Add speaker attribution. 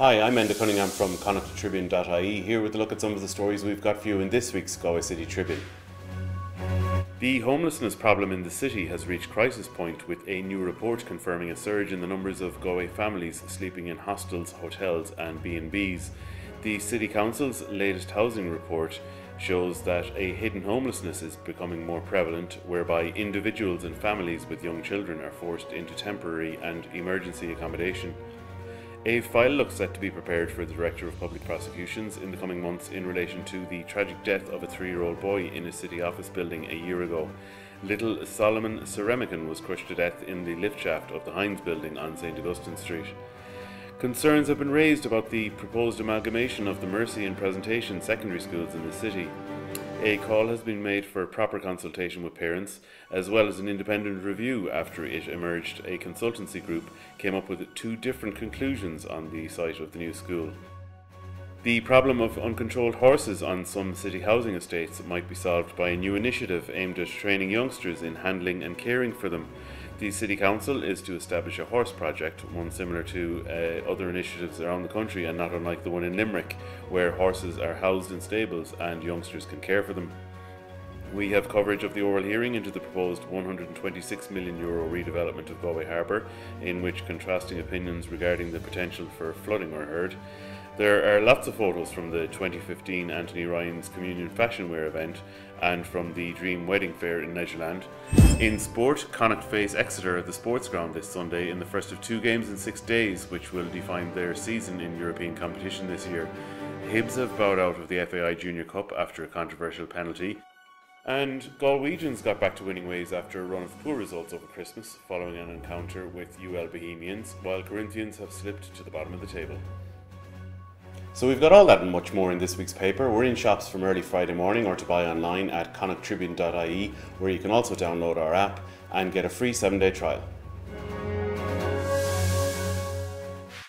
Speaker 1: Hi, I'm Enda Cunningham from Tribune.ie, here with a look at some of the stories we've got for you in this week's Galway CIty Tribune. The homelessness problem in the city has reached crisis point, with a new report confirming a surge in the numbers of Galway families sleeping in hostels, hotels and B&Bs. The City Council's latest housing report shows that a hidden homelessness is becoming more prevalent, whereby individuals and families with young children are forced into temporary and emergency accommodation. A file looks set to be prepared for the Director of Public Prosecutions in the coming months in relation to the tragic death of a 3-year-old boy in a city office building a year ago. Little Solomon Ceramican was crushed to death in the lift shaft of the Heinz building on St. Augustine Street. Concerns have been raised about the proposed amalgamation of the Mercy and Presentation secondary schools in the city. A call has been made for proper consultation with parents, as well as an independent review after it emerged a consultancy group came up with 2 different conclusions on the site of the new school. The problem of uncontrolled horses on some city housing estates might be solved by a new initiative aimed at training youngsters in handling and caring for them. The City Council is to establish a horse project, one similar to other initiatives around the country and not unlike the one in Limerick, where horses are housed in stables and youngsters can care for them. We have coverage of the oral hearing into the proposed €126 million redevelopment of Galway Harbour, in which contrasting opinions regarding the potential for flooding are heard. There are lots of photos from the 2015 Anthony Ryan's Communion Fashion Wear event and from the Dream Wedding Fair in Leisureland. In sport, Connacht face Exeter at the Sports Ground this Sunday in the first of 2 games in 6 days, which will define their season in European competition this year. Hibs have bowed out of the FAI Junior Cup after a controversial penalty. And Galwegians got back to winning ways after a run of poor results over Christmas following an encounter with UL Bohemians, while Corinthians have slipped to the bottom of the table. So we've got all that and much more in this week's paper. We're in shops from early Friday morning or to buy online at Tribune.ie, where you can also download our app and get a free 7-day trial.